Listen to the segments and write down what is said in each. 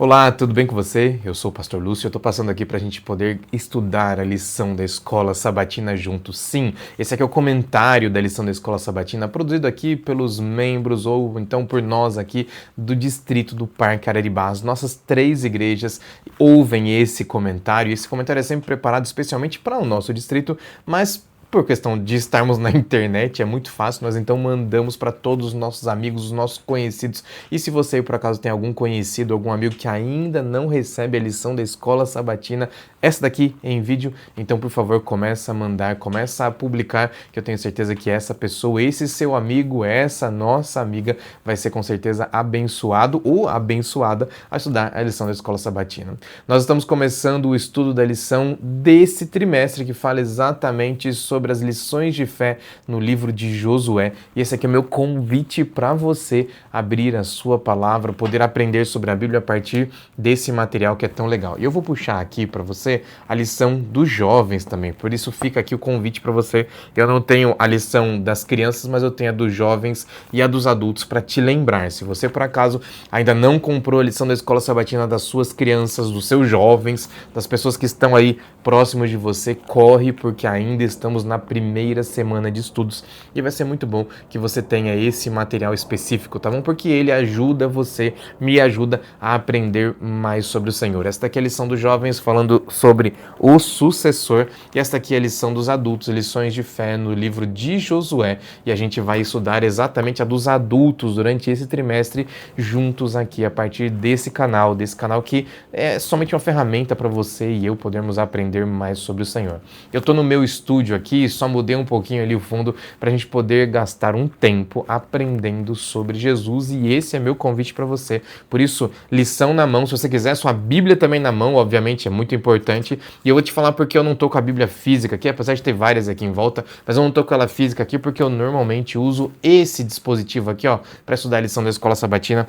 Olá, tudo bem com você? Eu sou o Pastor Lúcio, eu estou passando aqui para a gente poder estudar a lição da Escola Sabatina juntos. Sim, esse aqui é o comentário da lição da Escola Sabatina, produzido aqui pelos membros ou então por nós aqui do distrito do Parque Araribá. As nossas 3 igrejas ouvem esse comentário, e esse comentário é sempre preparado especialmente para o nosso distrito, mas por questão de estarmos na internet, é muito fácil, nós então mandamos para todos os nossos amigos, os nossos conhecidos. E se você, por acaso, tem algum conhecido, algum amigo que ainda não recebe a lição da Escola Sabatina, essa daqui em vídeo, então, por favor, começa a mandar, começa a publicar, que eu tenho certeza que essa pessoa, esse seu amigo, essa nossa amiga, vai ser com certeza abençoado ou abençoada a estudar a lição da Escola Sabatina. Nós estamos começando o estudo da lição desse trimestre, que fala exatamente sobre as lições de fé no livro de Josué. E esse aqui é o meu convite para você abrir a sua palavra, poder aprender sobre a Bíblia a partir desse material que é tão legal. E eu vou puxar aqui para você a lição dos jovens também, por isso fica aqui o convite para você. Eu não tenho a lição das crianças, mas eu tenho a dos jovens e a dos adultos para te lembrar. Se você, por acaso, ainda não comprou a lição da Escola Sabatina das suas crianças, dos seus jovens, das pessoas que estão aí próximos de você, corre, porque ainda estamos na primeira semana de estudos e vai ser muito bom que você tenha esse material específico, tá bom? Porque ele ajuda você, me ajuda a aprender mais sobre o Senhor. Esta aqui é a lição dos jovens falando sobre o sucessor, e esta aqui é a lição dos adultos, lições de fé no livro de Josué, e a gente vai estudar exatamente a dos adultos durante esse trimestre juntos aqui a partir desse canal que é somente uma ferramenta para você e eu podermos aprender mais sobre o Senhor. Eu estou no meu estúdio aqui, só mudei um pouquinho ali o fundo para a gente poder gastar um tempo aprendendo sobre Jesus, e esse é meu convite para você. Por isso, lição na mão, se você quiser, sua Bíblia também na mão, obviamente, é muito importante. E eu vou te falar porque eu não tô com a Bíblia física aqui, apesar de ter várias aqui em volta, mas eu não tô com ela física aqui porque eu normalmente uso esse dispositivo aqui, ó, para estudar a lição da Escola Sabatina.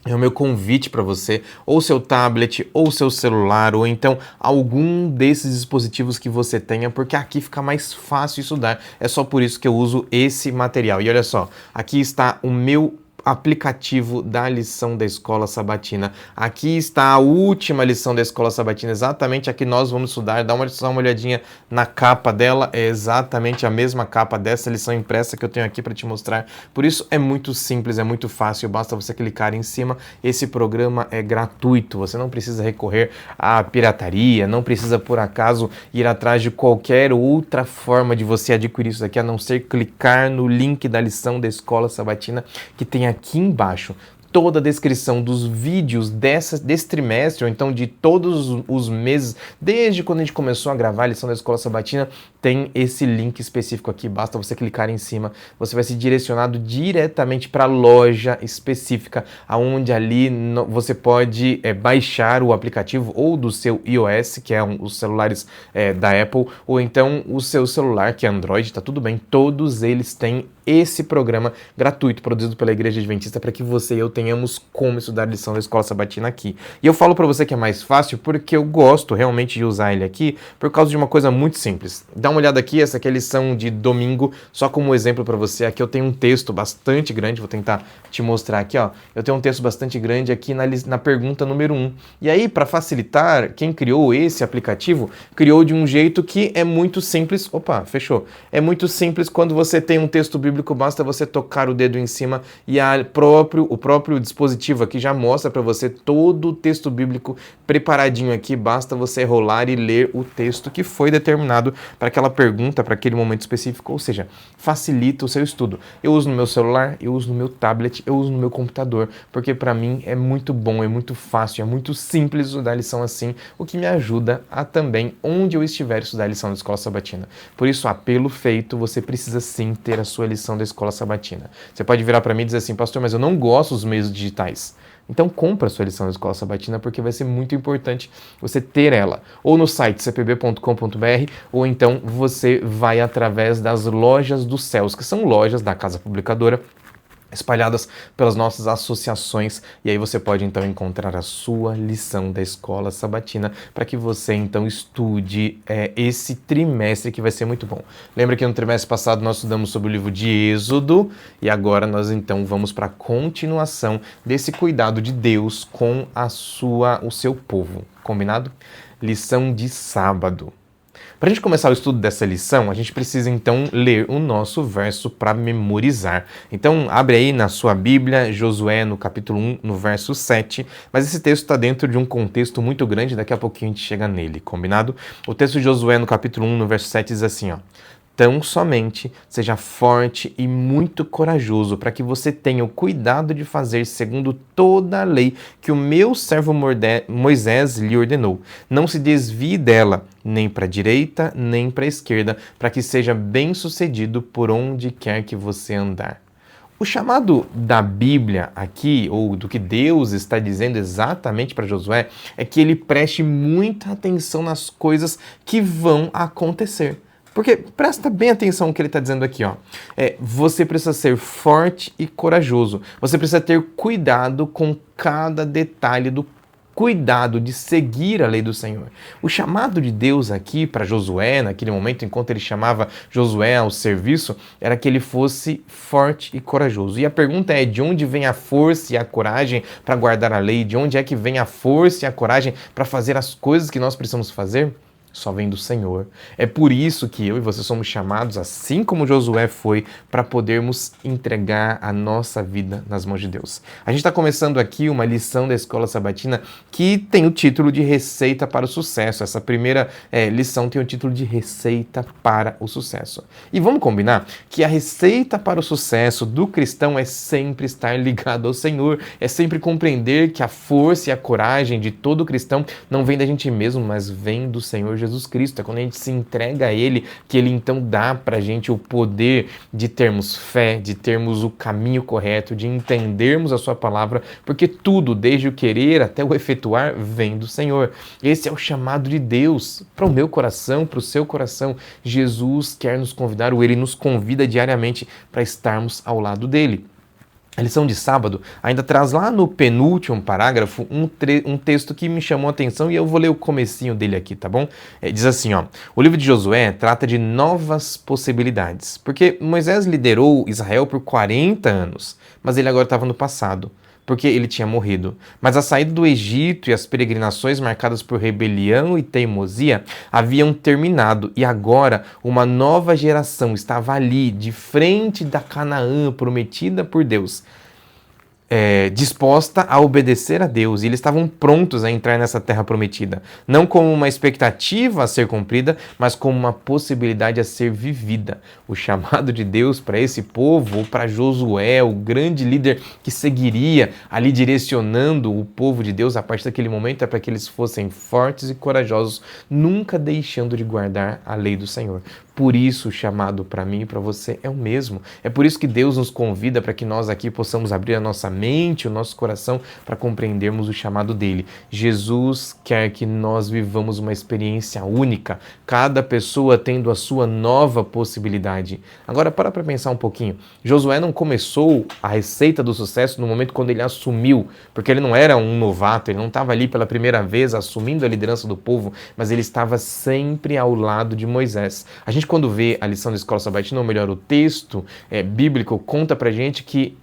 É o meu convite para você, ou seu tablet, ou seu celular, ou então algum desses dispositivos que você tenha, porque aqui fica mais fácil estudar. É só por isso que eu uso esse material. E olha só, aqui está o meu aplicativo da lição da Escola Sabatina. Aqui está a última lição da Escola Sabatina, exatamente a que nós vamos estudar. Dá uma olhadinha na capa dela, é exatamente a mesma capa dessa lição impressa que eu tenho aqui para te mostrar. Por isso é muito simples, é muito fácil, basta você clicar em cima. Esse programa é gratuito, você não precisa recorrer à pirataria, não precisa por acaso ir atrás de qualquer outra forma de você adquirir isso aqui, a não ser clicar no link da lição da Escola Sabatina que tem aqui embaixo. Toda a descrição dos vídeos desse trimestre, ou então de todos os meses, desde quando a gente começou a gravar a lição da Escola Sabatina, tem esse link específico aqui, basta você clicar em cima, você vai ser direcionado diretamente para a loja específica, onde ali você pode baixar o aplicativo ou do seu iOS, que é os celulares da Apple, ou então o seu celular, que é Android, tá tudo bem, todos eles têm esse programa gratuito, produzido pela Igreja Adventista, para que você e eu tenhamos como estudar a lição da Escola Sabatina aqui. E eu falo para você que é mais fácil porque eu gosto realmente de usar ele aqui por causa de uma coisa muito simples. Dá uma olhada aqui, essa aqui é a lição de domingo, só como exemplo para você. Aqui eu tenho um texto bastante grande, vou tentar te mostrar aqui, ó. Eu tenho um texto bastante grande aqui na pergunta número 1. E aí, para facilitar, quem criou esse aplicativo, criou de um jeito que é muito simples. Opa, fechou. É muito simples quando você tem um texto bíblico, basta você tocar o dedo em cima e o próprio dispositivo aqui já mostra para você todo o texto bíblico preparadinho aqui, basta você rolar e ler o texto que foi determinado para aquela pergunta, para aquele momento específico, ou seja, facilita o seu estudo. Eu uso no meu celular, eu uso no meu tablet, eu uso no meu computador, porque para mim é muito bom, é muito fácil, é muito simples estudar a lição assim, o que me ajuda a também, onde eu estiver, estudar a lição da Escola Sabatina. Por isso, apelo feito, você precisa sim ter a sua lição da Escola Sabatina. Você pode virar para mim e dizer assim, pastor, mas eu não gosto dos meios digitais. Então compra a sua lição da Escola Sabatina, porque vai ser muito importante você ter ela. Ou no site cpb.com.br, ou então você vai através das lojas dos céus, que são lojas da Casa Publicadora, espalhadas pelas nossas associações, e aí você pode então encontrar a sua lição da escola sabatina para que você então estude esse trimestre, que vai ser muito bom. Lembra que no trimestre passado nós estudamos sobre o livro de Êxodo, e agora nós então vamos para a continuação desse cuidado de Deus com o seu povo, combinado? Lição de sábado. Para a gente começar o estudo dessa lição, a gente precisa então ler o nosso verso para memorizar. Então, abre aí na sua Bíblia, Josué no capítulo 1, no verso 7, mas esse texto está dentro de um contexto muito grande, daqui a pouquinho a gente chega nele, combinado? O texto de Josué no capítulo 1, no verso 7 diz assim, ó: Tão somente seja forte e muito corajoso, para que você tenha o cuidado de fazer segundo toda a lei que o meu servo Moisés lhe ordenou. Não se desvie dela, nem para a direita, nem para a esquerda, para que seja bem-sucedido por onde quer que você andar. O chamado da Bíblia aqui, ou do que Deus está dizendo exatamente para Josué, é que ele preste muita atenção nas coisas que vão acontecer. Porque presta bem atenção no que ele está dizendo aqui, ó. Você precisa ser forte e corajoso. Você precisa ter cuidado com cada detalhe do cuidado de seguir a lei do Senhor. O chamado de Deus aqui para Josué, naquele momento, enquanto ele chamava Josué ao serviço, era que ele fosse forte e corajoso. E a pergunta é, de onde vem a força e a coragem para guardar a lei? De onde é que vem a força e a coragem para fazer as coisas que nós precisamos fazer? Só vem do Senhor. É por isso que eu e você somos chamados, assim como Josué foi, para podermos entregar a nossa vida nas mãos de Deus. A gente está começando aqui uma lição da Escola Sabatina que tem o título de Receita para o Sucesso. Essa primeira lição tem o título de Receita para o Sucesso. E vamos combinar que a receita para o sucesso do cristão é sempre estar ligado ao Senhor, é sempre compreender que a força e a coragem de todo cristão não vem da gente mesmo, mas vem do Senhor Jesus Cristo. É quando a gente se entrega a Ele, que Ele então dá pra gente o poder de termos fé, de termos o caminho correto, de entendermos a sua palavra, porque tudo, desde o querer até o efetuar, vem do Senhor. Esse é o chamado de Deus para o meu coração, para o seu coração. Jesus quer nos convidar, ou Ele nos convida diariamente para estarmos ao lado dEle. A lição de sábado ainda traz lá no penúltimo parágrafo um texto que me chamou a atenção, e eu vou ler o comecinho dele aqui, tá bom? Diz assim, ó: o livro de Josué trata de novas possibilidades, porque Moisés liderou Israel por 40 anos, mas ele agora estava no passado, porque ele tinha morrido. Mas a saída do Egito e as peregrinações marcadas por rebelião e teimosia haviam terminado, e agora uma nova geração estava ali, de frente da Canaã prometida por Deus, disposta a obedecer a Deus, e eles estavam prontos a entrar nessa terra prometida, não como uma expectativa a ser cumprida, mas como uma possibilidade a ser vivida. O chamado de Deus para esse povo, ou para Josué, o grande líder que seguiria ali direcionando o povo de Deus a partir daquele momento, é para que eles fossem fortes e corajosos, nunca deixando de guardar a lei do Senhor. Por isso o chamado para mim e para você é o mesmo. É por isso que Deus nos convida para que nós aqui possamos abrir a nossa mente, o nosso coração, para compreendermos o chamado dele. Jesus quer que nós vivamos uma experiência única, cada pessoa tendo a sua nova possibilidade. Agora para pensar um pouquinho. Josué não começou a receita do sucesso no momento quando ele assumiu, porque ele não era um novato, ele não estava ali pela primeira vez assumindo a liderança do povo, mas ele estava sempre ao lado de Moisés. A gente, quando vê a lição da Escola Sabatina, ou melhor, o texto bíblico, conta pra gente que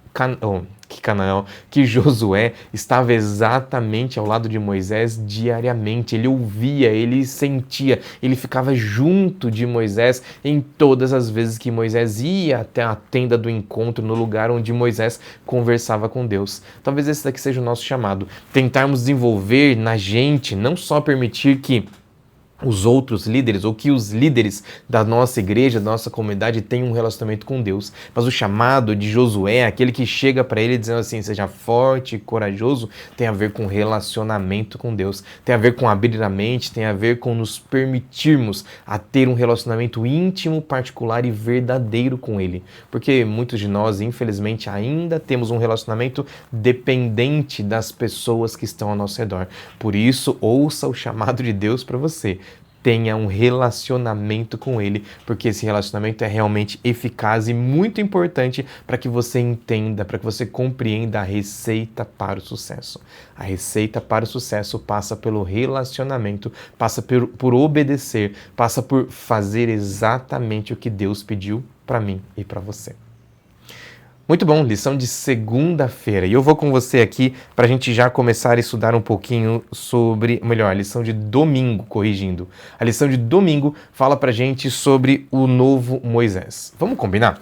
Josué estava exatamente ao lado de Moisés diariamente. Ele ouvia, ele sentia, ele ficava junto de Moisés em todas as vezes que Moisés ia até a tenda do encontro, no lugar onde Moisés conversava com Deus. Talvez esse daqui seja o nosso chamado, tentarmos desenvolver na gente, não só permitir que os outros líderes, ou que os líderes da nossa igreja, da nossa comunidade, tenham um relacionamento com Deus. Mas o chamado de Josué, aquele que chega para ele dizendo assim, seja forte e corajoso, tem a ver com relacionamento com Deus, tem a ver com abrir a mente, tem a ver com nos permitirmos a ter um relacionamento íntimo, particular e verdadeiro com Ele. Porque muitos de nós, infelizmente, ainda temos um relacionamento dependente das pessoas que estão ao nosso redor. Por isso, ouça o chamado de Deus para você. tenha um relacionamento com Ele, porque esse relacionamento é realmente eficaz e muito importante para que você entenda, para que você compreenda a receita para o sucesso. A receita para o sucesso passa pelo relacionamento, passa por obedecer, passa por fazer exatamente o que Deus pediu para mim e para você. Muito bom, lição de segunda-feira. E eu vou com você aqui para a gente já começar a estudar um pouquinho sobre, melhor, a lição de domingo, corrigindo. A lição de domingo fala para a gente sobre o novo Moisés. Vamos combinar?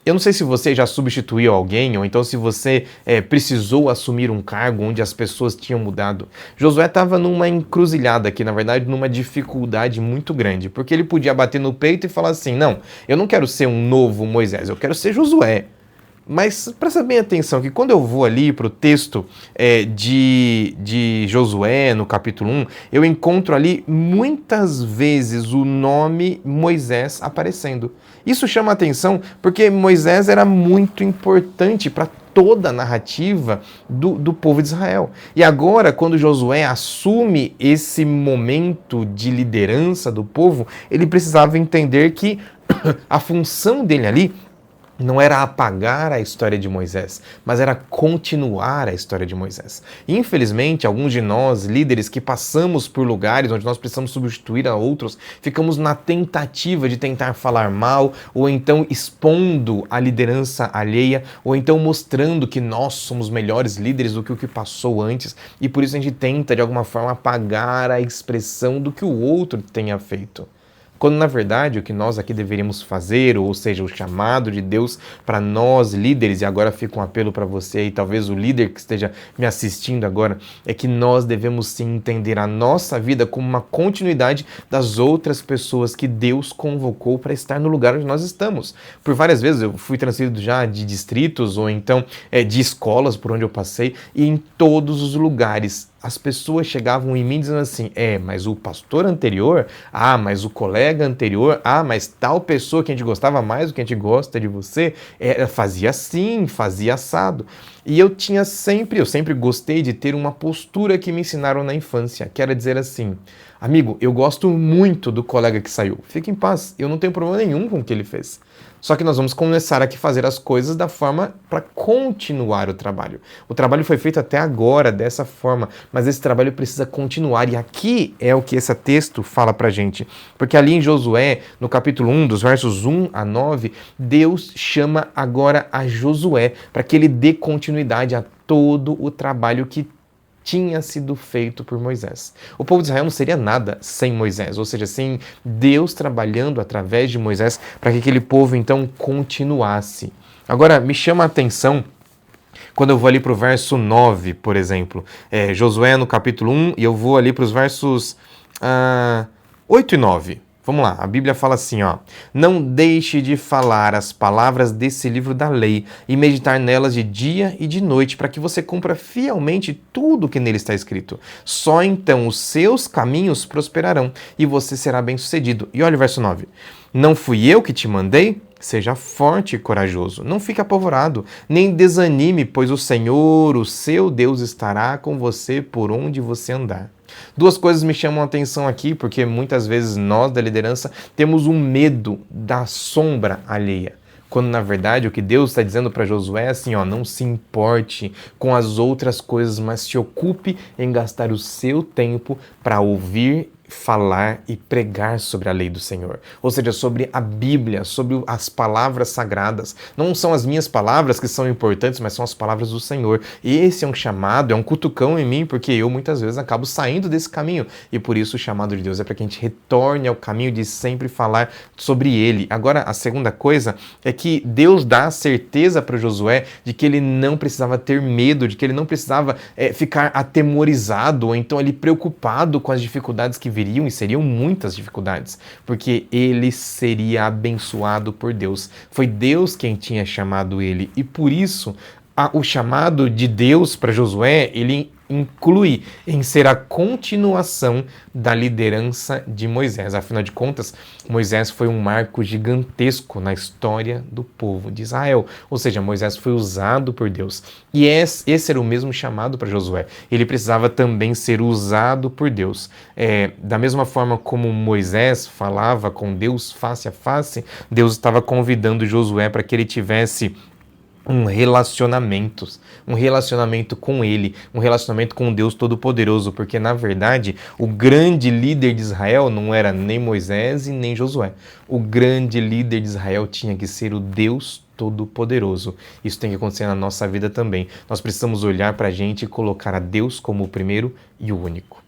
Eu não sei se você já substituiu alguém, ou então se você precisou assumir um cargo onde as pessoas tinham mudado. Josué estava numa encruzilhada aqui, na verdade, numa dificuldade muito grande, porque ele podia bater no peito e falar assim, não, eu não quero ser um novo Moisés, eu quero ser Josué. Mas presta bem atenção que quando eu vou ali para o texto de Josué, no capítulo 1, eu encontro ali muitas vezes o nome Moisés aparecendo. Isso chama atenção porque Moisés era muito importante para toda a narrativa do povo de Israel. E agora, quando Josué assume esse momento de liderança do povo, ele precisava entender que a função dele ali não era apagar a história de Moisés, mas era continuar a história de Moisés. E, infelizmente, alguns de nós, líderes que passamos por lugares onde nós precisamos substituir a outros, ficamos na tentativa de tentar falar mal, ou então expondo a liderança alheia, ou então mostrando que nós somos melhores líderes do que o que passou antes, e por isso a gente tenta, de alguma forma, apagar a expressão do que o outro tenha feito. Quando, na verdade, o que nós aqui deveríamos fazer, ou seja, o chamado de Deus para nós líderes, e agora fica um apelo para você e talvez o líder que esteja me assistindo agora, é que nós devemos sim entender a nossa vida como uma continuidade das outras pessoas que Deus convocou para estar no lugar onde nós estamos. Por várias vezes eu fui transferido já de distritos ou então de escolas por onde eu passei, e em todos os lugares as pessoas chegavam em mim dizendo assim, mas o pastor anterior, mas o colega anterior, mas tal pessoa que a gente gostava mais do que a gente gosta de você, fazia assim, fazia assado. E eu sempre gostei de ter uma postura que me ensinaram na infância, que era dizer assim, amigo, eu gosto muito do colega que saiu, fique em paz, eu não tenho problema nenhum com o que ele fez. Só que nós vamos começar aqui a fazer as coisas da forma para continuar o trabalho. O trabalho foi feito até agora dessa forma, mas esse trabalho precisa continuar. E aqui é o que esse texto fala para a gente. Porque ali em Josué, no capítulo 1, dos versos 1 a 9, Deus chama agora a Josué para que ele dê continuidade a todo o trabalho que tinha sido feito por Moisés. O povo de Israel não seria nada sem Moisés, ou seja, sem Deus trabalhando através de Moisés para que aquele povo então continuasse. Agora, me chama a atenção quando eu vou ali para o verso 9, por exemplo, Josué no capítulo 1, e eu vou ali para os versos 8 e 9. Vamos lá, a Bíblia fala assim, não deixe de falar as palavras desse livro da lei e meditar nelas de dia e de noite para que você cumpra fielmente tudo o que nele está escrito. Só então os seus caminhos prosperarão e você será bem-sucedido. E olha o verso 9. Não fui eu que te mandei? Seja forte e corajoso, não fique apavorado, nem desanime, pois o Senhor, o seu Deus, estará com você por onde você andar. Duas coisas me chamam a atenção aqui, porque muitas vezes nós da liderança temos um medo da sombra alheia. Quando na verdade o que Deus está dizendo para Josué é assim, não se importe com as outras coisas, mas se ocupe em gastar o seu tempo para ouvir, falar e pregar sobre a lei do Senhor, ou seja, sobre a Bíblia, sobre as palavras sagradas. Não são as minhas palavras que são importantes, mas são as palavras do Senhor. E esse é um chamado, é um cutucão em mim, porque eu muitas vezes acabo saindo desse caminho, e por isso o chamado de Deus é para que a gente retorne ao caminho de sempre falar sobre ele. Agora, a segunda coisa é que Deus dá a certeza para Josué de que ele não precisava ter medo, de que ele não precisava ficar atemorizado, ou então ele preocupado com as dificuldades que viriam, e seriam muitas dificuldades, porque ele seria abençoado por Deus. Foi Deus quem tinha chamado ele, e por isso o chamado de Deus para Josué, ele inclui em ser a continuação da liderança de Moisés. Afinal de contas, Moisés foi um marco gigantesco na história do povo de Israel. Ou seja, Moisés foi usado por Deus. E esse era o mesmo chamado para Josué. Ele precisava também ser usado por Deus. Da mesma forma como Moisés falava com Deus face a face, Deus estava convidando Josué para que ele tivesse um relacionamento com ele, um relacionamento com Deus Todo-Poderoso, porque na verdade o grande líder de Israel não era nem Moisés e nem Josué. O grande líder de Israel tinha que ser o Deus Todo-Poderoso. Isso tem que acontecer na nossa vida também. Nós precisamos olhar para a gente e colocar a Deus como o primeiro e o único.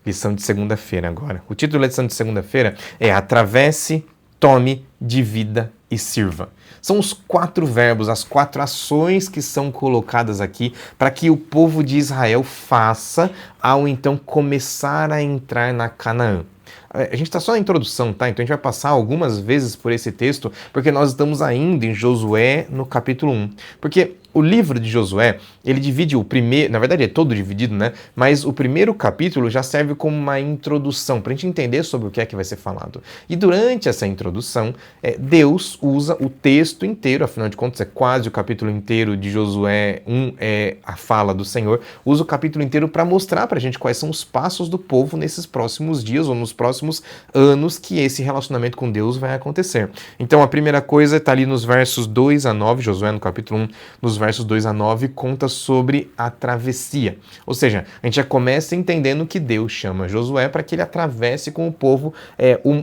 Lição de segunda-feira agora. O título da lição de segunda-feira é Atravesse, Tome, Divida e Sirva. São os 4 verbos, as 4 ações que são colocadas aqui para que o povo de Israel faça ao então começar a entrar na Canaã. A gente está só na introdução, tá? Então a gente vai passar algumas vezes por esse texto, porque nós estamos ainda em Josué no capítulo 1. Porque o livro de Josué, ele divide o primeiro, na verdade é todo dividido, né? Mas o primeiro capítulo já serve como uma introdução, para a gente entender sobre o que é que vai ser falado. E durante essa introdução, Deus usa o texto inteiro, afinal de contas é quase o capítulo inteiro de Josué 1, é a fala do Senhor, usa o capítulo inteiro para mostrar para a gente quais são os passos do povo nesses próximos dias ou nos próximos anos que esse relacionamento com Deus vai acontecer. Então a primeira coisa está ali nos versos 2 a 9, Josué no capítulo 1, nos versos 2 a 9, conta sobre a travessia. Ou seja, a gente já começa entendendo que Deus chama Josué para que ele atravesse com o povo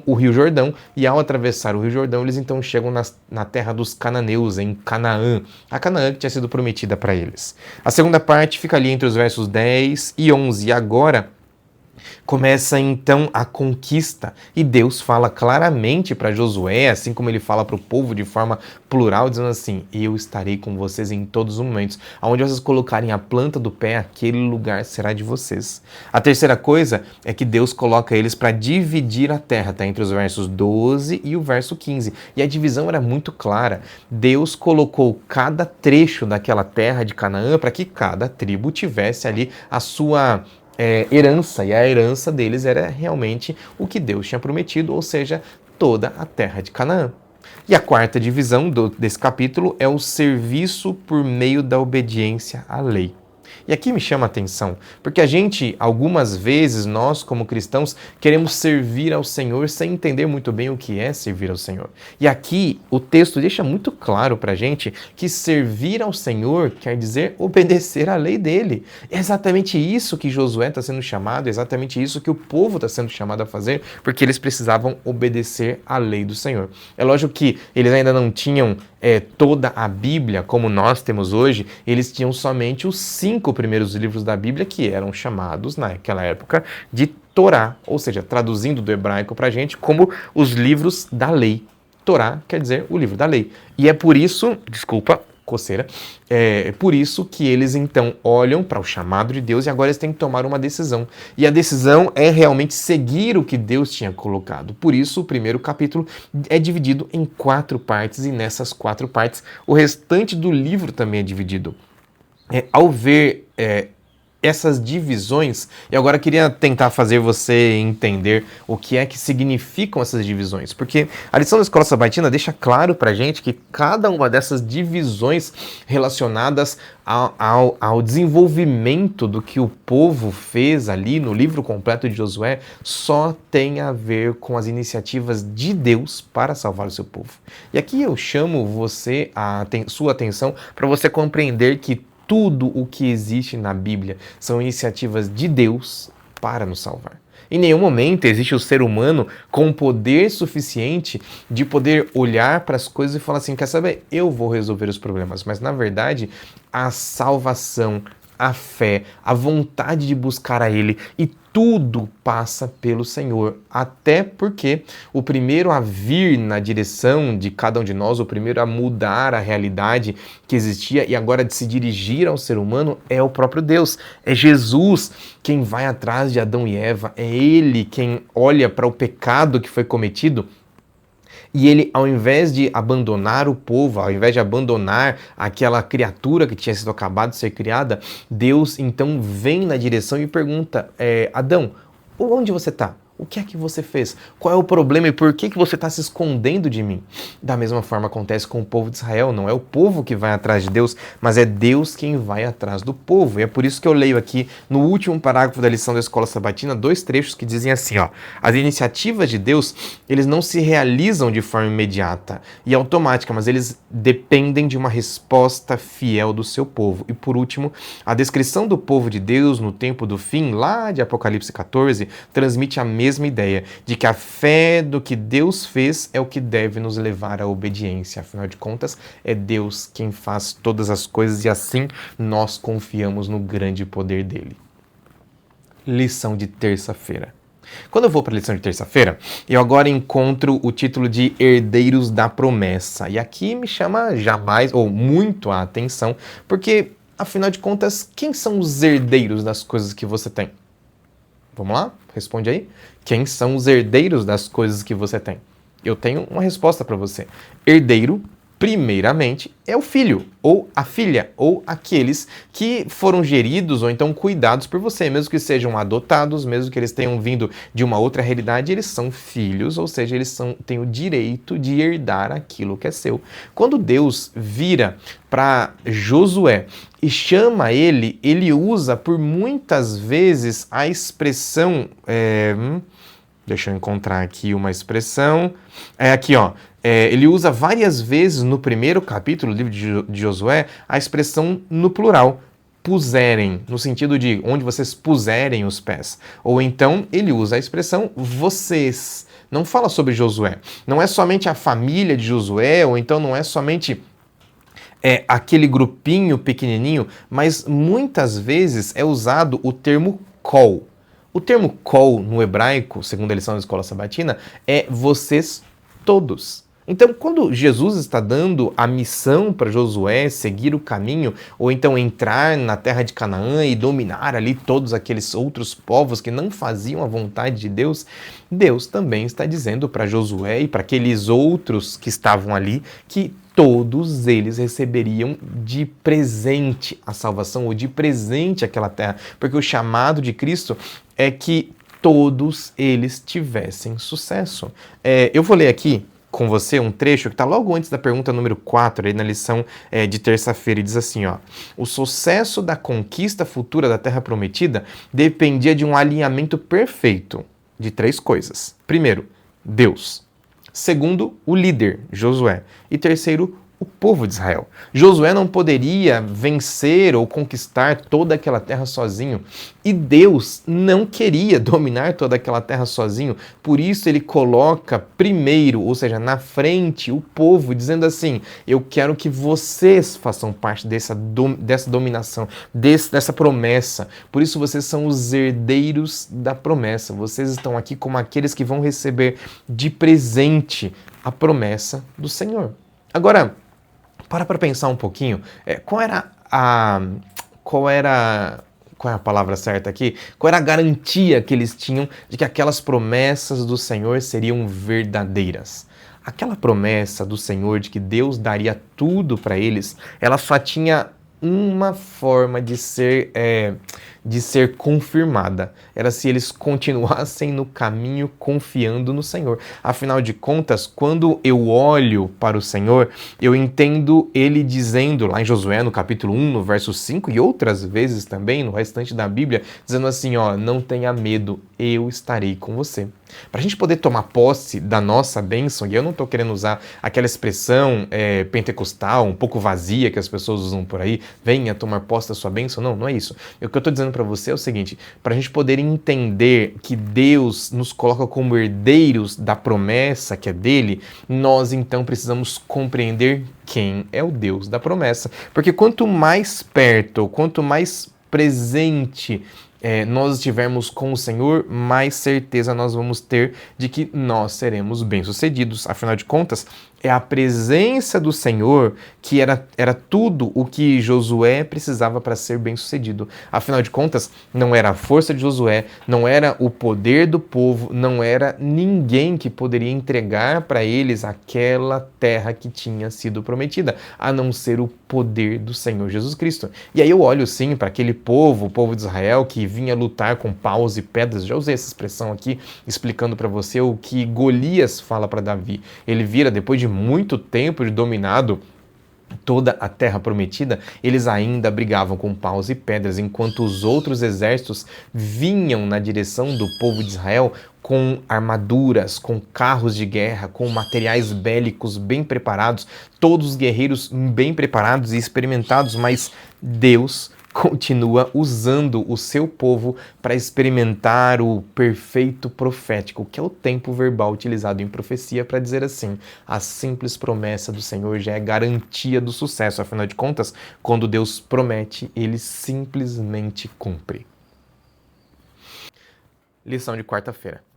o Rio Jordão, e ao atravessar o Rio Jordão, eles então chegam na terra dos cananeus, em Canaã, a Canaã que tinha sido prometida para eles. A segunda parte fica ali entre os versos 10 e 11, e agora começa então a conquista, e Deus fala claramente para Josué, assim como ele fala para o povo de forma plural, dizendo assim: eu estarei com vocês em todos os momentos, aonde vocês colocarem a planta do pé, aquele lugar será de vocês. A terceira coisa é que Deus coloca eles para dividir a terra, tá? Entre os versos 12 e o verso 15, e a divisão era muito clara. Deus colocou cada trecho daquela terra de Canaã para que cada tribo tivesse ali a sua herança, e a herança deles era realmente o que Deus tinha prometido, ou seja, toda a terra de Canaã. E a quarta divisão desse capítulo é o serviço por meio da obediência à lei. E aqui me chama a atenção, porque algumas vezes, nós como cristãos, queremos servir ao Senhor sem entender muito bem o que é servir ao Senhor. E aqui o texto deixa muito claro pra gente que servir ao Senhor quer dizer obedecer à lei dele. É exatamente isso que Josué está sendo chamado, é exatamente isso que o povo está sendo chamado a fazer, porque eles precisavam obedecer à lei do Senhor. É lógico que eles ainda não tinham toda a Bíblia como nós temos hoje, eles tinham somente os 5 primeiros livros da Bíblia, que eram chamados naquela época de Torá, ou seja, traduzindo do hebraico para a gente como os livros da lei. Torá quer dizer o livro da lei. E é por isso, coceira, é por isso que eles então olham para o chamado de Deus e agora eles têm que tomar uma decisão. E a decisão é realmente seguir o que Deus tinha colocado. Por isso o primeiro capítulo é dividido em 4 partes, e nessas 4 partes o restante do livro também é dividido. Ao ver essas divisões, eu agora queria tentar fazer você entender o que é que significam essas divisões, porque a lição da Escola Sabatina deixa claro pra gente que cada uma dessas divisões relacionadas ao desenvolvimento do que o povo fez ali no livro completo de Josué só tem a ver com as iniciativas de Deus para salvar o seu povo. E aqui eu chamo sua atenção para você compreender que tudo o que existe na Bíblia são iniciativas de Deus para nos salvar. Em nenhum momento existe o ser humano com poder suficiente de poder olhar para as coisas e falar assim: quer saber, eu vou resolver os problemas. Mas, na verdade, a salvação, a fé, a vontade de buscar a Ele, e tudo passa pelo Senhor, até porque o primeiro a vir na direção de cada um de nós, o primeiro a mudar a realidade que existia e agora de se dirigir ao ser humano é o próprio Deus. É Jesus quem vai atrás de Adão e Eva, é Ele quem olha para o pecado que foi cometido E ele, ao invés de abandonar o povo, ao invés de abandonar aquela criatura que tinha sido acabado de ser criada, Deus então vem na direção e pergunta, Adão, onde você está? O que é que você fez? Qual é o problema e por que você está se escondendo de mim? Da mesma forma acontece com o povo de Israel. Não é o povo que vai atrás de Deus, mas é Deus quem vai atrás do povo. E é por isso que eu leio aqui no último parágrafo da lição da Escola Sabatina 2 trechos que dizem assim, ó: as iniciativas de Deus, eles não se realizam de forma imediata e automática, mas eles dependem de uma resposta fiel do seu povo. E por último, a descrição do povo de Deus no tempo do fim, lá de Apocalipse 14, transmite a mesma ideia de que a fé do que Deus fez é o que deve nos levar à obediência. Afinal de contas, é Deus quem faz todas as coisas e assim nós confiamos no grande poder dele. Lição de terça-feira. Quando eu vou para a lição de terça-feira, eu agora encontro o título de Herdeiros da Promessa. E aqui me chama jamais, ou muito a atenção, porque, afinal de contas, quem são os herdeiros das coisas que você tem? Vamos lá? Responde aí. Quem são os herdeiros das coisas que você tem? Eu tenho uma resposta para você. Herdeiro, primeiramente, é o filho, ou a filha, ou aqueles que foram geridos ou então cuidados por você, mesmo que sejam adotados, mesmo que eles tenham vindo de uma outra realidade, eles são filhos, ou seja, eles têm o direito de herdar aquilo que é seu. Quando Deus vira para Josué e chama ele usa por muitas vezes a expressão... deixa eu encontrar aqui uma expressão. Aqui, ó. Ele usa várias vezes no primeiro capítulo do livro de Josué a expressão no plural. Puserem, no sentido de onde vocês puserem os pés. Ou então ele usa a expressão vocês. Não fala sobre Josué. Não é somente a família de Josué, ou então não é somente... aquele grupinho pequenininho, mas muitas vezes é usado o termo kol. O termo kol no hebraico, segundo a lição da Escola Sabatina, é vocês todos. Então, quando Jesus está dando a missão para Josué seguir o caminho, ou então entrar na terra de Canaã e dominar ali todos aqueles outros povos que não faziam a vontade de Deus, Deus também está dizendo para Josué e para aqueles outros que estavam ali que todos eles receberiam de presente a salvação, ou de presente aquela terra, porque o chamado de Cristo é que todos eles tivessem sucesso. Eu vou ler aqui com você um trecho que está logo antes da pergunta número 4, aí na lição de terça-feira, e diz assim, ó: o sucesso da conquista futura da Terra Prometida dependia de um alinhamento perfeito de 3 coisas. Primeiro, Deus. Segundo, o líder, Josué. E terceiro, o povo de Israel. Josué não poderia vencer ou conquistar toda aquela terra sozinho. E Deus não queria dominar toda aquela terra sozinho. Por isso ele coloca primeiro, ou seja, na frente, o povo, dizendo assim: eu quero que vocês façam parte dessa dominação, dessa promessa. Por isso vocês são os herdeiros da promessa. Vocês estão aqui como aqueles que vão receber de presente a promessa do Senhor. Agora, para pensar um pouquinho, qual é a palavra certa aqui? Qual era a garantia que eles tinham de que aquelas promessas do Senhor seriam verdadeiras? Aquela promessa do Senhor de que Deus daria tudo para eles, ela só tinha uma forma de ser confirmada. Era se eles continuassem no caminho confiando no Senhor. Afinal de contas, quando eu olho para o Senhor, eu entendo ele dizendo lá em Josué, no capítulo 1, no verso 5, e outras vezes também no restante da Bíblia, dizendo assim, ó: não tenha medo, eu estarei com você. Para a gente poder tomar posse da nossa bênção, e eu não estou querendo usar aquela expressão pentecostal, um pouco vazia que as pessoas usam por aí, venha tomar posse da sua bênção, não é isso. O que eu estou dizendo para você é o seguinte: para a gente poder entender que Deus nos coloca como herdeiros da promessa que é dele, nós então precisamos compreender quem é o Deus da promessa. Porque quanto mais perto, quanto mais presente nós estivermos com o Senhor, mais certeza nós vamos ter de que nós seremos bem-sucedidos. Afinal de contas, É a presença do Senhor que era tudo o que Josué precisava para ser bem-sucedido. Afinal de contas, não era a força de Josué, não era o poder do povo, não era ninguém que poderia entregar para eles aquela terra que tinha sido prometida, a não ser o poder do Senhor Jesus Cristo. E aí eu olho sim para aquele povo, o povo de Israel, que vinha lutar com paus e pedras. Já usei essa expressão aqui, explicando para você o que Golias fala para Davi. Ele vira, depois de muito tempo de dominado toda a terra prometida, eles ainda brigavam com paus e pedras, enquanto os outros exércitos vinham na direção do povo de Israel com armaduras, com carros de guerra, com materiais bélicos bem preparados, todos os guerreiros bem preparados e experimentados, mas Deus continua usando o seu povo para experimentar o perfeito profético, que é o tempo verbal utilizado em profecia para dizer assim: a simples promessa do Senhor já é garantia do sucesso. Afinal de contas, quando Deus promete, ele simplesmente cumpre. Lição de quarta-feira.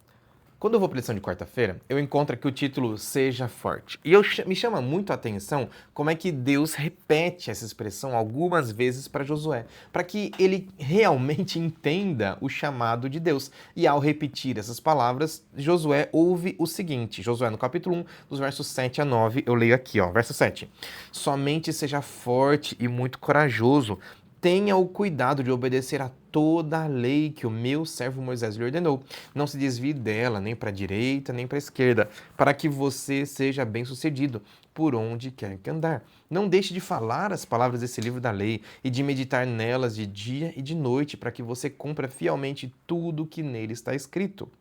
Quando eu vou para a lição de quarta-feira, eu encontro aqui o título Seja Forte. E me chama muito a atenção como é que Deus repete essa expressão algumas vezes para Josué, para que ele realmente entenda o chamado de Deus. E ao repetir essas palavras, Josué ouve o seguinte, Josué no capítulo 1, dos versos 7 a 9, eu leio aqui, verso 7. Somente seja forte e muito corajoso, tenha o cuidado de obedecer a toda a lei que o meu servo Moisés lhe ordenou. Não se desvie dela, nem para a direita, nem para a esquerda, para que você seja bem-sucedido por onde quer que andar. Não deixe de falar as palavras desse livro da lei e de meditar nelas de dia e de noite, para que você cumpra fielmente tudo que nele está escrito.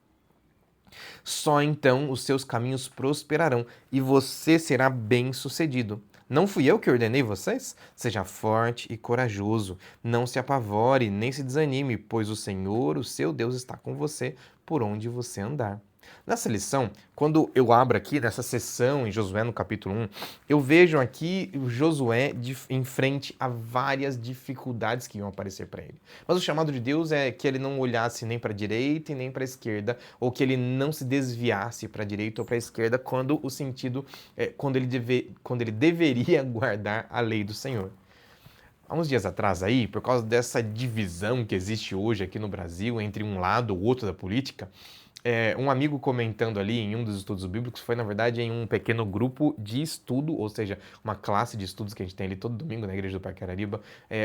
Só então os seus caminhos prosperarão e você será bem-sucedido. Não fui eu que ordenei vocês? Seja forte e corajoso. Não se apavore, nem se desanime, pois o Senhor, o seu Deus, está com você por onde você andar. Nessa lição, quando eu abro aqui nessa sessão em Josué no capítulo 1, eu vejo aqui o Josué em frente a várias dificuldades que iam aparecer para ele. Mas o chamado de Deus é que ele não olhasse nem para a direita e nem para a esquerda, ou que ele não se desviasse para a direita ou para a esquerda quando o sentido quando ele deveria guardar a lei do Senhor. Há uns dias atrás aí, por causa dessa divisão que existe hoje aqui no Brasil entre um lado ou outro da política, um amigo comentando ali em um dos estudos bíblicos, foi na verdade em um pequeno grupo de estudo, ou seja, uma classe de estudos que a gente tem ali todo domingo na igreja do Parque Arariba,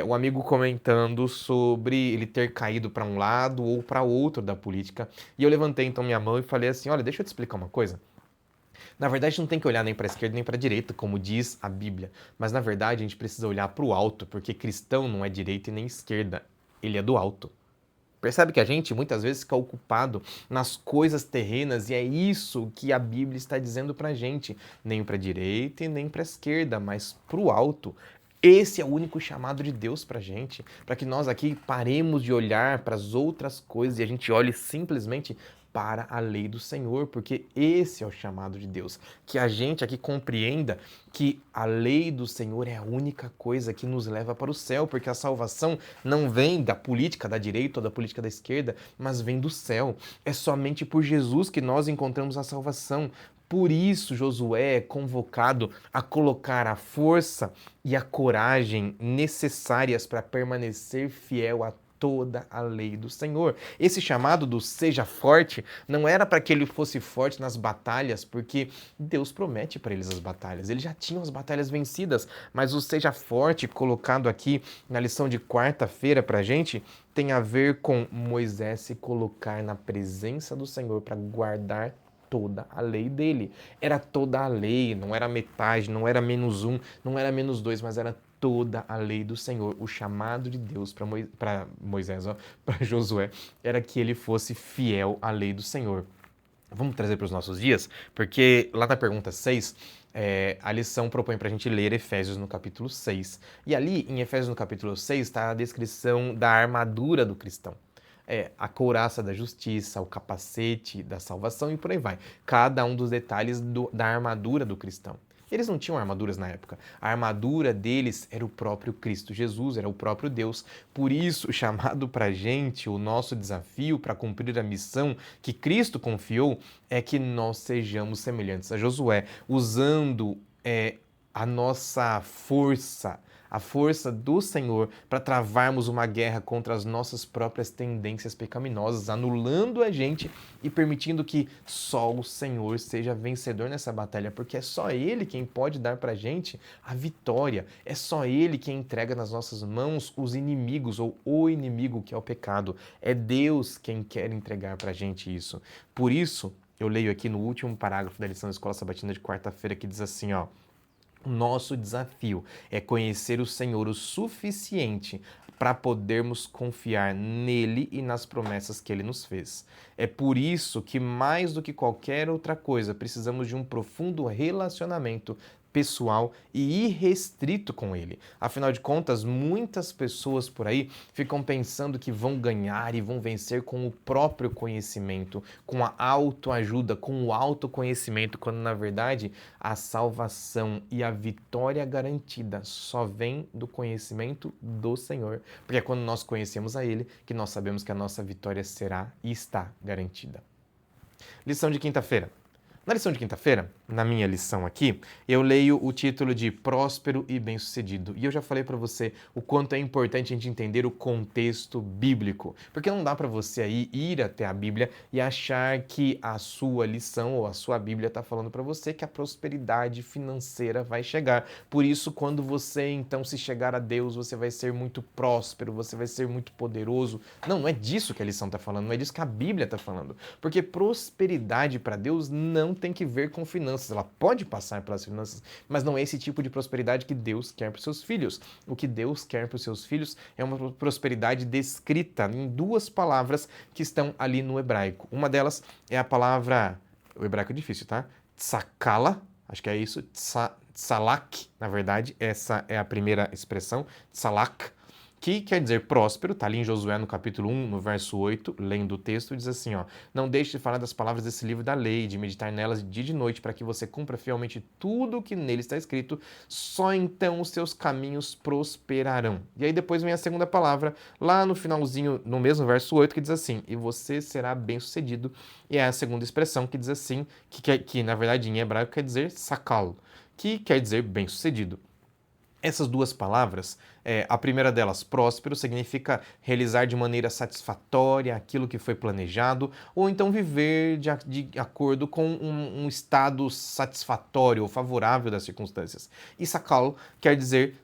um amigo comentando sobre ele ter caído para um lado ou para outro da política, e eu levantei então minha mão e falei assim, olha, deixa eu te explicar uma coisa. Na verdade, não tem que olhar nem para a esquerda nem para a direita, como diz a Bíblia, mas na verdade a gente precisa olhar para o alto, porque cristão não é direita e nem esquerda, ele é do alto. Percebe que a gente muitas vezes fica ocupado nas coisas terrenas e é isso que a Bíblia está dizendo pra gente. Nem para a direita e nem para a esquerda, mas para o alto. Esse é o único chamado de Deus pra gente. Para que nós aqui paremos de olhar para as outras coisas e a gente olhe simplesmente para a lei do Senhor, porque esse é o chamado de Deus. Que a gente aqui compreenda que a lei do Senhor é a única coisa que nos leva para o céu, porque a salvação não vem da política da direita ou da política da esquerda, mas vem do céu. É somente por Jesus que nós encontramos a salvação. Por isso, Josué é convocado a colocar a força e a coragem necessárias para permanecer fiel a toda a lei do Senhor. Esse chamado do seja forte não era para que ele fosse forte nas batalhas, porque Deus promete para eles as batalhas. Eles já tinham as batalhas vencidas, mas o seja forte colocado aqui na lição de quarta-feira para a gente tem a ver com Moisés se colocar na presença do Senhor para guardar toda a lei dele. Era toda a lei, não era metade, não era menos um, não era menos dois, mas era toda a lei do Senhor. O chamado de Deus para Moisés, para Josué, era que ele fosse fiel à lei do Senhor. Vamos trazer para os nossos dias, porque lá na pergunta 6, a lição propõe para a gente ler Efésios no capítulo 6. E ali, em Efésios no capítulo 6, está a descrição da armadura do cristão. A couraça da justiça, o capacete da salvação e por aí vai. Cada um dos detalhes da armadura do cristão. Eles não tinham armaduras na época. A armadura deles era o próprio Cristo Jesus, era o próprio Deus. Por isso, o chamado para a gente, o nosso desafio para cumprir a missão que Cristo confiou é que nós sejamos semelhantes a Josué, usando a nossa força, a força do Senhor para travarmos uma guerra contra as nossas próprias tendências pecaminosas, anulando a gente e permitindo que só o Senhor seja vencedor nessa batalha, porque é só Ele quem pode dar para a gente a vitória, é só Ele quem entrega nas nossas mãos os inimigos ou o inimigo que é o pecado, é Deus quem quer entregar para a gente isso. Por isso, eu leio aqui no último parágrafo da lição da Escola Sabatina de quarta-feira que diz assim, ó: o nosso desafio é conhecer o Senhor o suficiente para podermos confiar nele e nas promessas que ele nos fez. É por isso que, mais do que qualquer outra coisa, precisamos de um profundo relacionamento pessoal e irrestrito com ele. Afinal de contas, muitas pessoas por aí ficam pensando que vão ganhar e vão vencer com o próprio conhecimento, com a autoajuda, com o autoconhecimento, quando na verdade a salvação e a vitória garantida só vem do conhecimento do Senhor. Porque é quando nós conhecemos a Ele que nós sabemos que a nossa vitória será e está garantida. Lição de quinta-feira. Na lição de quinta-feira, na minha lição aqui, eu leio o título de Próspero e Bem-Sucedido. E eu já falei para você o quanto é importante a gente entender o contexto bíblico. Porque não dá para você aí ir até a Bíblia e achar que a sua lição ou a sua Bíblia está falando para você que a prosperidade financeira vai chegar. Por isso, quando você então se chegar a Deus, você vai ser muito próspero, você vai ser muito poderoso. Não, não é disso que a lição está falando, não é disso que a Bíblia está falando. Porque prosperidade para Deus não tem que ver com finanças. Ela pode passar pelas finanças, mas não é esse tipo de prosperidade que Deus quer para os seus filhos. O que Deus quer para os seus filhos é uma prosperidade descrita em duas palavras que estão ali no hebraico. Uma delas é a palavra, o hebraico é difícil, tá? Tsakala, acho que é isso, tsalak, na verdade, essa é a primeira expressão, tsalak, que quer dizer próspero, está ali em Josué no capítulo 1, no verso 8, lendo o texto, diz assim, ó: não deixe de falar das palavras desse livro da lei, de meditar nelas de dia e de noite, para que você cumpra fielmente tudo o que nele está escrito, só então os seus caminhos prosperarão. E aí depois vem a segunda palavra, lá no finalzinho, no mesmo verso 8, que diz assim: e você será bem-sucedido. E é a segunda expressão que diz assim, que na verdade em hebraico quer dizer sakal, que quer dizer bem-sucedido. Essas duas palavras, a primeira delas, próspero, significa realizar de maneira satisfatória aquilo que foi planejado, ou então viver de acordo com um estado satisfatório ou favorável das circunstâncias. E sakal quer dizer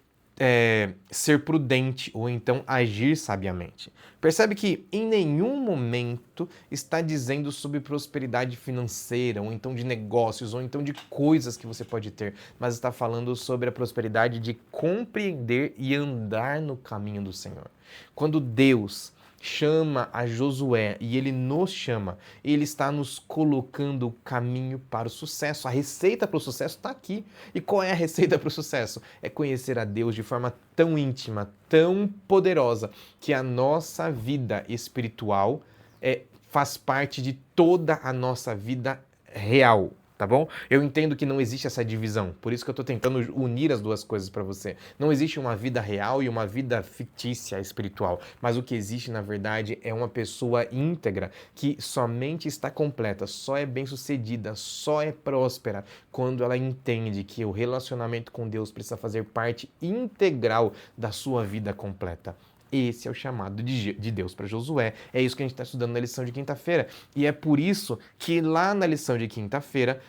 ser prudente ou então agir sabiamente. Percebe que em nenhum momento está dizendo sobre prosperidade financeira, ou então de negócios, ou então de coisas que você pode ter, mas está falando sobre a prosperidade de compreender e andar no caminho do Senhor. Quando Deus chama a Josué e ele nos chama, ele está nos colocando o caminho para o sucesso. A receita para o sucesso está aqui. E qual é a receita para o sucesso? É conhecer a Deus de forma tão íntima, tão poderosa, que a nossa vida espiritual faz parte de toda a nossa vida real. Tá bom? Eu entendo que não existe essa divisão, por isso que eu estou tentando unir as duas coisas para você. Não existe uma vida real e uma vida fictícia espiritual, mas o que existe na verdade é uma pessoa íntegra que somente está completa, só é bem-sucedida, só é próspera quando ela entende que o relacionamento com Deus precisa fazer parte integral da sua vida completa. Esse é o chamado de Deus para Josué. É isso que a gente está estudando na lição de quinta-feira. E é por isso que lá na lição de quinta-feira,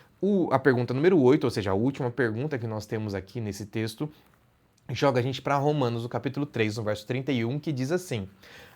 a pergunta número 8, ou seja, a última pergunta que nós temos aqui nesse texto, joga a gente para Romanos, no capítulo 3, no verso 31, que diz assim: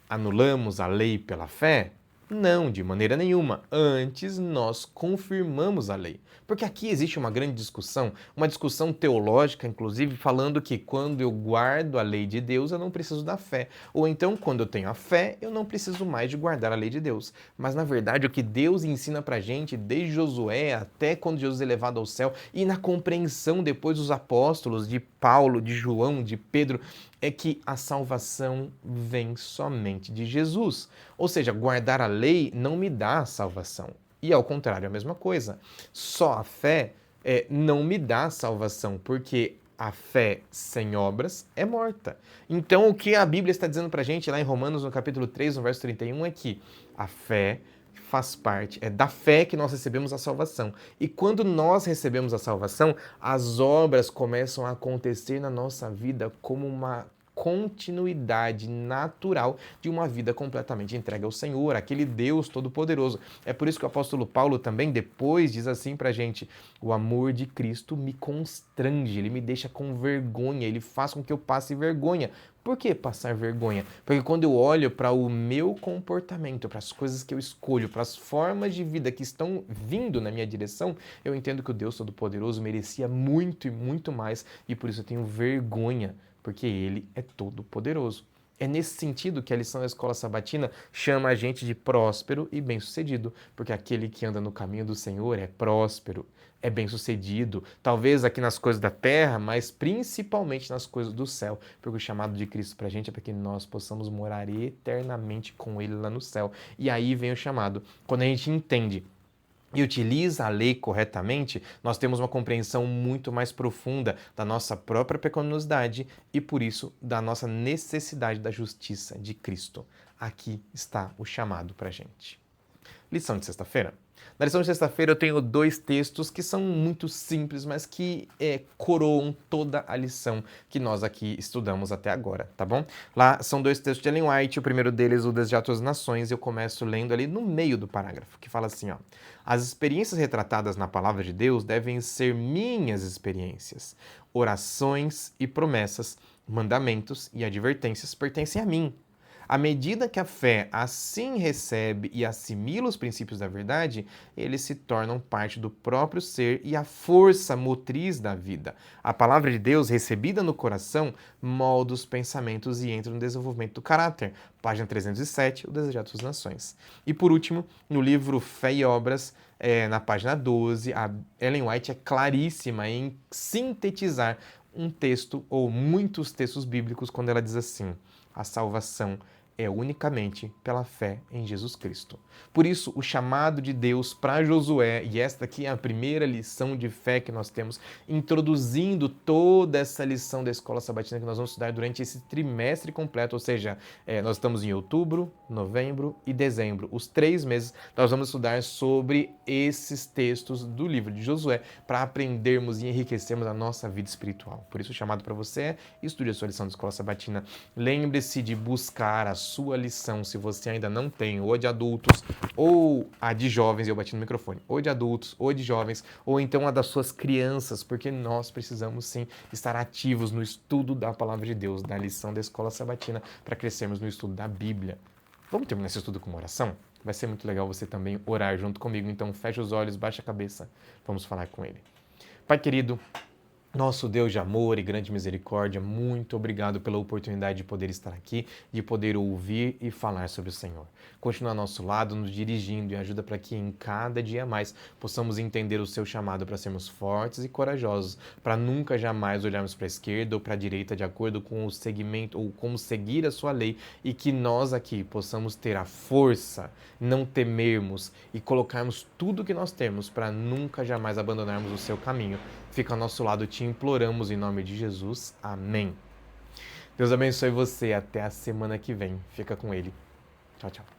anulamos a lei pela fé? Não, de maneira nenhuma. Antes, nós confirmamos a lei. Porque aqui existe uma grande discussão, uma discussão teológica, inclusive, falando que quando eu guardo a lei de Deus, eu não preciso da fé. Ou então, quando eu tenho a fé, eu não preciso mais de guardar a lei de Deus. Mas, na verdade, o que Deus ensina pra gente, desde Josué até quando Jesus é levado ao céu, e na compreensão depois dos apóstolos, de Paulo, de João, de Pedro, é que a salvação vem somente de Jesus. Ou seja, guardar a lei não me dá a salvação. E ao contrário, a mesma coisa. Só a fé não me dá salvação, porque a fé sem obras é morta. Então, o que a Bíblia está dizendo para a gente lá em Romanos, no capítulo 3, no verso 31, é que a fé faz parte, é da fé que nós recebemos a salvação. E quando nós recebemos a salvação, as obras começam a acontecer na nossa vida como uma continuidade natural de uma vida completamente entregue ao Senhor, aquele Deus Todo-Poderoso. É por isso que o apóstolo Paulo também depois diz assim pra gente: o amor de Cristo me constrange, ele me deixa com vergonha, ele faz com que eu passe vergonha. Por que passar vergonha? Porque quando eu olho para o meu comportamento, para as coisas que eu escolho, para as formas de vida que estão vindo na minha direção, eu entendo que o Deus Todo-Poderoso merecia muito e muito mais, e por isso eu tenho vergonha, porque ele é todo poderoso. É nesse sentido que a lição da escola sabatina chama a gente de próspero e bem-sucedido, porque aquele que anda no caminho do Senhor é próspero, é bem-sucedido, talvez aqui nas coisas da terra, mas principalmente nas coisas do céu, porque o chamado de Cristo para a gente é para que nós possamos morar eternamente com Ele lá no céu. E aí vem o chamado. Quando a gente entende e utiliza a lei corretamente, nós temos uma compreensão muito mais profunda da nossa própria pecaminosidade e, por isso, da nossa necessidade da justiça de Cristo. Aqui está o chamado para a gente. Lição de sexta-feira. Na lição de sexta-feira eu tenho 2 textos que são muito simples, mas que coroam toda a lição que nós aqui estudamos até agora, tá bom? Lá são 2 textos de Ellen White, o primeiro deles, o Desejo das Nações, e eu começo lendo ali no meio do parágrafo, que fala assim, ó: as experiências retratadas na palavra de Deus devem ser minhas experiências. Orações e promessas, mandamentos e advertências pertencem a mim. À medida que a fé assim recebe e assimila os princípios da verdade, eles se tornam parte do próprio ser e a força motriz da vida. A palavra de Deus, recebida no coração, molda os pensamentos e entra no desenvolvimento do caráter. Página 307, o Desejado das Nações. E por último, no livro Fé e Obras, na página 12, a Ellen White é claríssima em sintetizar um texto ou muitos textos bíblicos quando ela diz assim: a salvação é unicamente pela fé em Jesus Cristo. Por isso, o chamado de Deus para Josué, e esta aqui é a primeira lição de fé que nós temos, introduzindo toda essa lição da escola sabatina que nós vamos estudar durante esse trimestre completo, ou seja, nós estamos em outubro, novembro e dezembro. Os 3 meses nós vamos estudar sobre esses textos do livro de Josué para aprendermos e enriquecermos a nossa vida espiritual. Por isso, o chamado para você é: estude a sua lição da escola sabatina. Lembre-se de buscar a sua lição, se você ainda não tem, ou de adultos, ou a de jovens, eu bati no microfone, ou de adultos, ou de jovens, ou então a das suas crianças, porque nós precisamos sim estar ativos no estudo da palavra de Deus, da lição da escola sabatina, para crescermos no estudo da Bíblia. Vamos terminar esse estudo com uma oração? Vai ser muito legal você também orar junto comigo, então fecha os olhos, baixa a cabeça, vamos falar com Ele. Pai querido, nosso Deus de amor e grande misericórdia, muito obrigado pela oportunidade de poder estar aqui, de poder ouvir e falar sobre o Senhor. Continua ao nosso lado, nos dirigindo, e ajuda para que em cada dia mais possamos entender o seu chamado para sermos fortes e corajosos, para nunca jamais olharmos para a esquerda ou para a direita de acordo com o segmento ou como seguir a sua lei, e que nós aqui possamos ter a força, não temermos e colocarmos tudo que nós temos para nunca jamais abandonarmos o seu caminho. Fica ao nosso lado, te imploramos em nome de Jesus. Amém. Deus abençoe você. Até a semana que vem. Fica com Ele. Tchau, tchau.